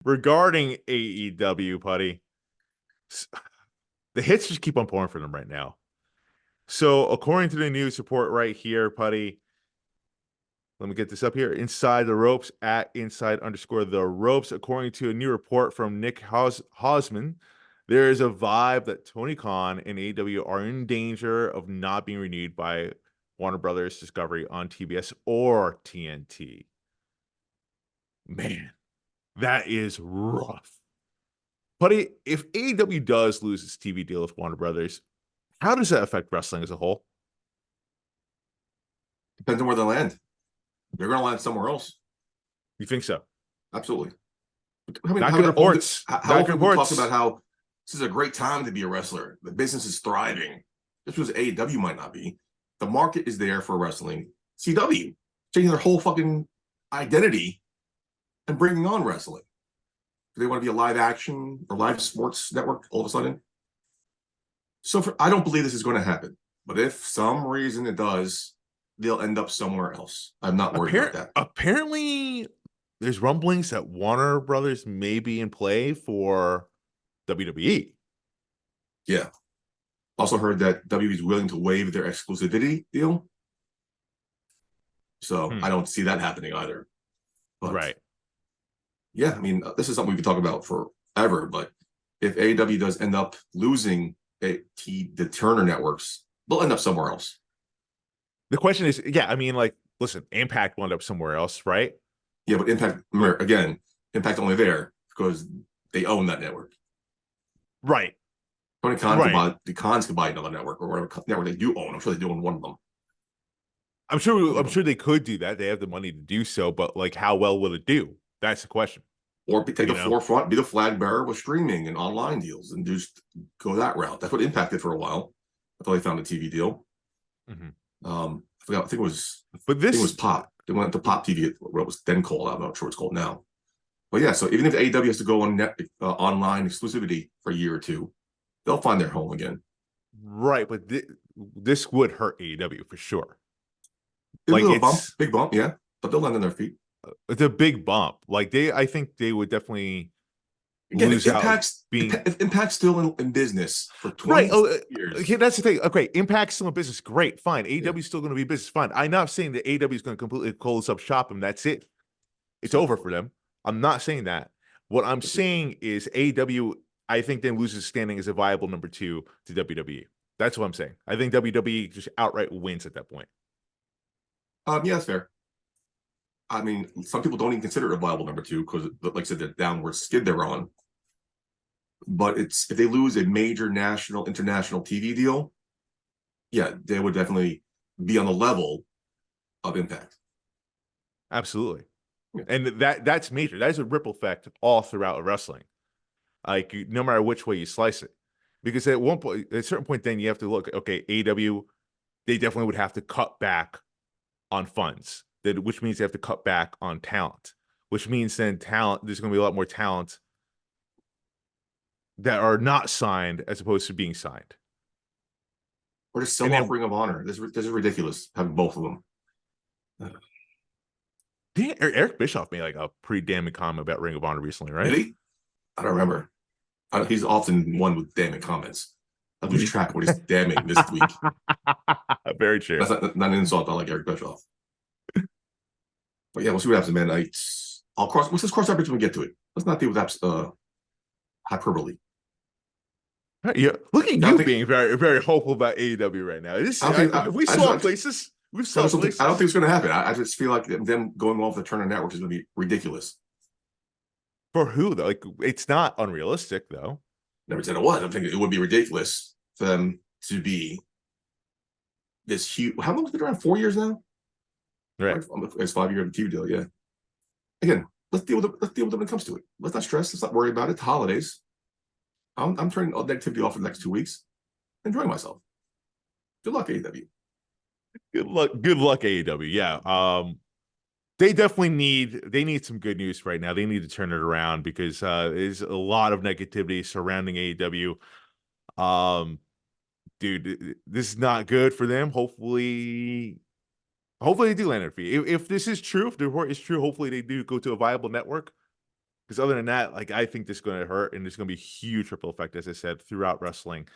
regarding AEW, Putty, the hits just keep on pouring for them right now. So, according to the news report right here, Putty, let me get this up here. Inside the ropes at inside underscore the ropes. According to a new report from Nick Hausman, there is a vibe that Tony Khan and AEW are in danger of not being renewed by Warner Brothers Discovery on TBS or TNT. Man, that is rough. Buddy, if AEW does lose its TV deal with Warner Brothers, how does that affect wrestling as a whole? Depends on where they land. They're going to land somewhere else. You think so? Absolutely. I mean, Not good reports. How often we talk about how this is a great time to be a wrestler. The business is thriving. Just because AEW might not be. The market is there for wrestling. CW changing their whole fucking identity and bringing on wrestling. Do they want to be a live action or live sports network all of a sudden? So I don't believe this is going to happen. But if some reason it does, they'll end up somewhere else. I'm not worried about that. Apparently, there's rumblings that Warner Brothers may be in play for WWE. Yeah. Also heard that WWE is willing to waive their exclusivity deal. So I don't see that happening either. But right. Yeah, I mean, this is something we could talk about forever. But if AEW does end up losing the Turner networks, they'll end up somewhere else. The question is, yeah, I mean, like, listen, Impact wound up somewhere else, right? Yeah, but Impact, again, Impact only there because they own that network. Right. Tony Khan could buy, the Khans could buy another network or whatever network they do own. I'm sure they do own one of them. I'm sure they could do that. They have the money to do so, but like, how well will it do? That's the question. Or take the forefront, be the flag bearer with streaming and online deals, and just go that route. That's what Impact did for a while until they found a TV deal. I forgot. I think it was Pop. They went to Pop TV, what it was then called. I'm not sure what it's called now. But yeah, so even if AEW has to go on online exclusivity for a year or two, they'll find their home again. Right, but this would hurt AEW for sure. Like it's big bump, yeah, but they'll land on their feet. It's a big bump. Like I think they would definitely lose Impact's still in business for 20 years. Okay, that's the thing. Okay, Impact's still in business. Great, fine. AEW is still going to be business. Fine. I'm not saying that AEW is going to completely close up shop and that's it. It's over for them. I'm not saying that. What I'm saying is AEW, I think, then loses standing as a viable number 2 to WWE. That's what I'm saying. I think WWE just outright wins at that point. Yeah, that's fair. I mean, some people don't even consider it a viable number 2 because, like I said, the downward skid they're on. But if they lose a major international TV deal, yeah, they would definitely be on the level of Impact. Absolutely. Yeah. And that's major. That is a ripple effect all throughout wrestling. Like, no matter which way you slice it. Because at a certain point, then you have to look, okay, AEW, they definitely would have to cut back on funds, which means they have to cut back on talent, which means then there's going to be a lot more talent that are not signed as opposed to being signed. Or just sell off Ring of Honor. This is ridiculous, having both of them. Eric Bischoff made like a pretty damning comment about Ring of Honor recently, right? Did he? I don't remember. He's often one with damning comments. I lose track of what he's damning this week. Very true. That's not an insult. I like Eric Bischoff. But yeah, we'll see what happens, man. Let's just cross that bridge when we get to it. Let's not deal with hyperbole. Yeah, look at you being very, very hopeful about AEW right now. We saw places. I don't think it's going to happen. I just feel like them going off the Turner Network is going to be ridiculous. For who though? Like, it's not unrealistic though. Never said it was. I think it would be ridiculous for them to be this huge. How long has it been around? 4 years now. Right. It's 5-year TV deal. Yeah. Again, let's deal with it when it comes to it. Let's not stress. Let's not worry about it. It's holidays. I'm turning all negativity off for the next 2 weeks. Enjoying myself. Good luck, AEW. Good luck, AEW. Yeah. They definitely need some good news right now. They need to turn it around because there's a lot of negativity surrounding AEW. Dude, this is not good for them. Hopefully they do land their feet. If this is true, if the report is true, hopefully they do go to a viable network. Because other than that, like I think this is going to hurt, and there's going to be a huge ripple effect, as I said, throughout wrestling.